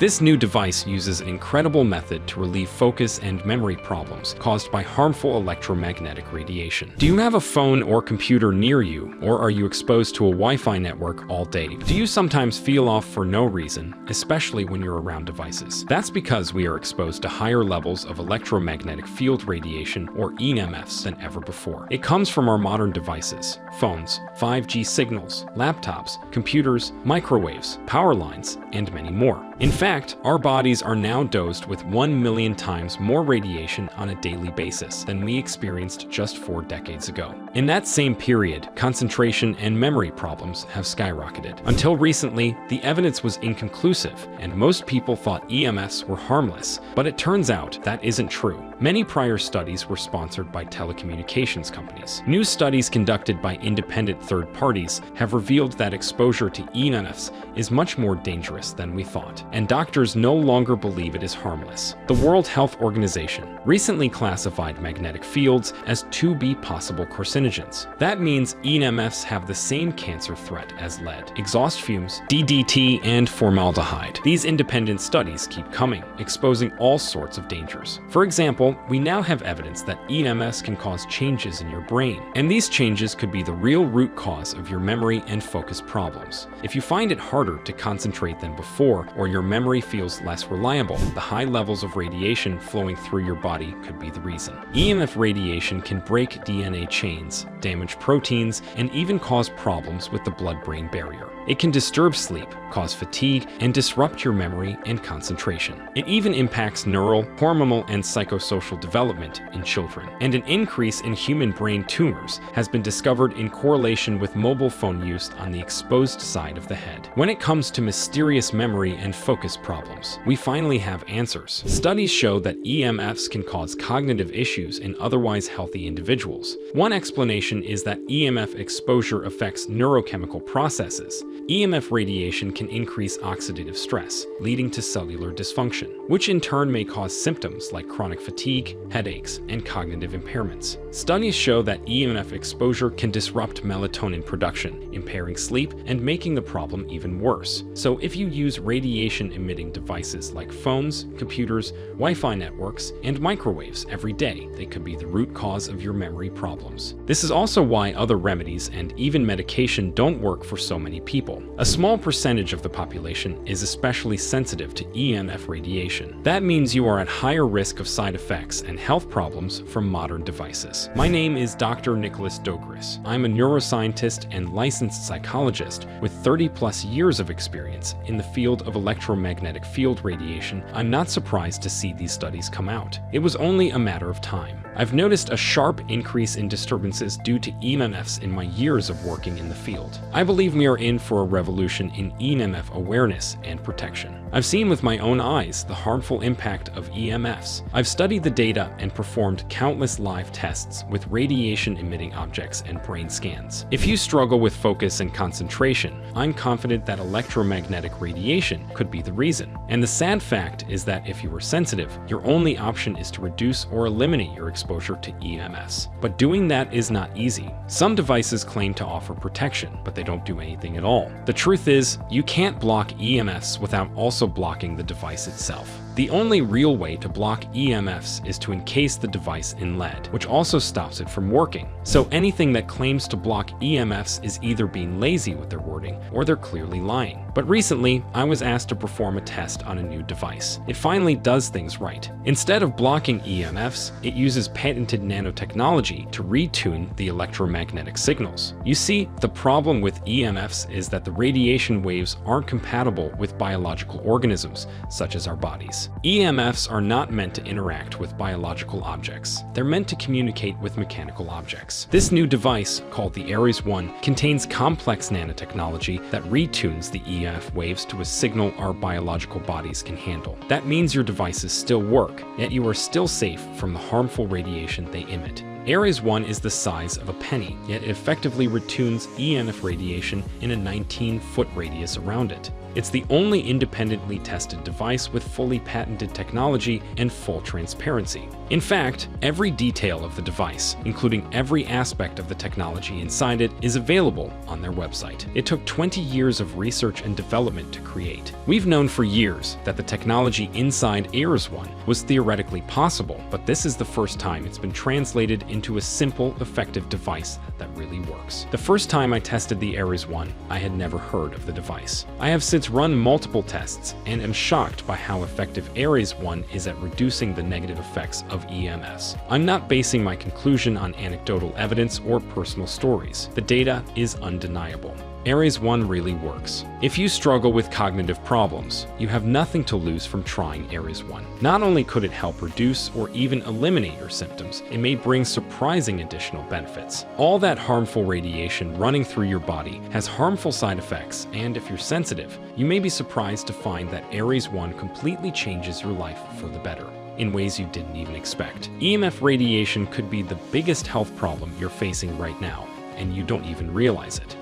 This new device uses an incredible method to relieve focus and memory problems caused by harmful electromagnetic radiation. Do you have a phone or computer near you, or are you exposed to a Wi-Fi network all day? Do you sometimes feel off for no reason, especially when you're around devices? That's because we are exposed to higher levels of electromagnetic field radiation, or EMFs, than ever before. It comes from our modern devices, phones, 5G signals, laptops, computers, microwaves, power lines, and many more. In fact, our bodies are now dosed with 1 million times more radiation on a daily basis than we experienced just 4 decades ago. In that same period, concentration and memory problems have skyrocketed. Until recently, the evidence was inconclusive, and most people thought EMFs were harmless, but it turns out that isn't true. Many prior studies were sponsored by telecommunications companies. New studies conducted by independent third parties have revealed that exposure to EMFs is much more dangerous than we thought, and doctors no longer believe it is harmless. The World Health Organization recently classified magnetic fields as 2B possible carcinogens. That means EMFs have the same cancer threat as lead, exhaust fumes, DDT, and formaldehyde. These independent studies keep coming, exposing all sorts of dangers. For example, we now have evidence that EMFs can cause changes in your brain, and these changes could be the real root cause of your memory and focus problems. If you find it harder to concentrate than before, or your memory feels less reliable, the high levels of radiation flowing through your body could be the reason. EMF radiation can break DNA chains, damage proteins, and even cause problems with the blood-brain barrier. It can disturb sleep, cause fatigue, and disrupt your memory and concentration. It even impacts neural, hormonal, and psychosocial development in children. And an increase in human brain tumors has been discovered in correlation with mobile phone use on the exposed side of the head. When it comes to mysterious memory and focus problems, we finally have answers. Studies show that EMFs can cause cognitive issues in otherwise healthy individuals. One explanation is that EMF exposure affects neurochemical processes. EMF radiation can increase oxidative stress, leading to cellular dysfunction, which in turn may cause symptoms like chronic fatigue, headaches, and cognitive impairments. Studies show that EMF exposure can disrupt melatonin production, impairing sleep and making the problem even worse. So if you use radiation-emitting devices like phones, computers, Wi-Fi networks, and microwaves every day, they could be the root cause of your memory problems. This is also why other remedies and even medication don't work for so many people. A small percentage of the population is especially sensitive to EMF radiation. That means you are at higher risk of side effects and health problems from modern devices. My name is Dr. Nicholas Doris. I'm a neuroscientist and licensed psychologist with 30+ years of experience in the field of electromagnetic field radiation. I'm not surprised to see these studies come out. It was only a matter of time. I've noticed a sharp increase in disturbances due to EMFs in my years of working in the field. I believe we are in for a revolution in EMF awareness and protection. I've seen with my own eyes the harmful impact of EMFs. I've studied the data and performed countless live tests with radiation-emitting objects and brain scans. If you struggle with focus and concentration, I'm confident that electromagnetic radiation could be the reason. And the sad fact is that if you are sensitive, your only option is to reduce or eliminate your exposure to EMFs. But doing that is not easy. Some devices claim to offer protection, but they don't do anything at all. The truth is, you can't block EMFs without also blocking the device itself. The only real way to block EMFs is to encase the device in lead, which also stops it from working. So anything that claims to block EMFs is either being lazy with their wording, or they're clearly lying. But recently, I was asked to perform a test on a new device. It finally does things right. Instead of blocking EMFs, it uses patented nanotechnology to retune the electromagnetic signals. You see, the problem with EMFs is that the radiation waves aren't compatible with biological organisms, such as our bodies. EMFs are not meant to interact with biological objects. They're meant to communicate with mechanical objects. This new device, called the Ares 1, contains complex nanotechnology that retunes the EMF waves to a signal our biological bodies can handle. That means your devices still work, yet you are still safe from the harmful radiation they emit. Ares 1 is the size of a penny, yet it effectively retunes EMF radiation in a 19-foot radius around it. It's the only independently tested device with fully patented technology and full transparency. In fact, every detail of the device, including every aspect of the technology inside it, is available on their website. It took 20 years of research and development to create. We've known for years that the technology inside Ares One was theoretically possible, but this is the first time it's been translated into a simple, effective device that really works. The first time I tested the Ares One, I had never heard of the device. I have since run multiple tests and am shocked by how effective Ares One is at reducing the negative effects of EMFs. I'm not basing my conclusion on anecdotal evidence or personal stories. The data is undeniable. Ares One really works. If you struggle with cognitive problems, you have nothing to lose from trying Ares One. Not only could it help reduce or even eliminate your symptoms, it may bring surprising additional benefits. All that harmful radiation running through your body has harmful side effects, and if you're sensitive, you may be surprised to find that Ares One completely changes your life for the better in ways you didn't even expect. EMF radiation could be the biggest health problem you're facing right now, and you don't even realize it.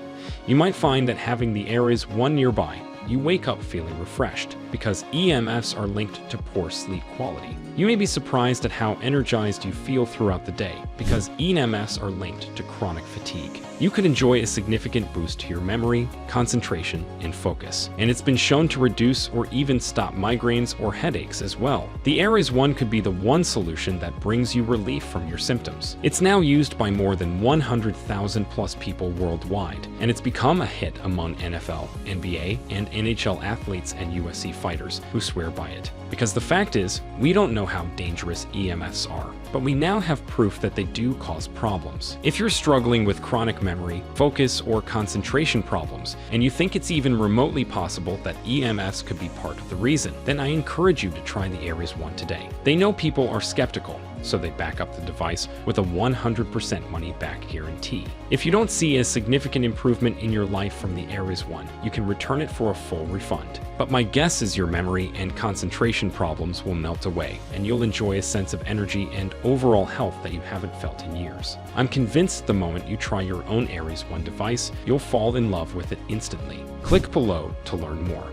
You might find that having the Ares One nearby, you wake up feeling refreshed because EMFs are linked to poor sleep quality. You may be surprised at how energized you feel throughout the day because EMFs are linked to chronic fatigue. You could enjoy a significant boost to your memory, concentration, and focus. And it's been shown to reduce or even stop migraines or headaches as well. The Ares One could be the one solution that brings you relief from your symptoms. It's now used by more than 100,000 plus people worldwide, and it's become a hit among NFL, NBA, and NHL athletes and UFC fighters who swear by it. Because the fact is, we don't know how dangerous EMFs are, but we now have proof that they do cause problems. If you're struggling with chronic memory, focus, or concentration problems, and you think it's even remotely possible that EMFs could be part of the reason, then I encourage you to try the Ares One today. They know people are skeptical, so they back up the device with a 100% money-back guarantee. If you don't see a significant improvement in your life from the Ares One, you can return it for a full refund. But my guess is your memory and concentration problems will melt away, and you'll enjoy a sense of energy and overall health that you haven't felt in years. I'm convinced the moment you try your own Ares One device, you'll fall in love with it instantly. Click below to learn more.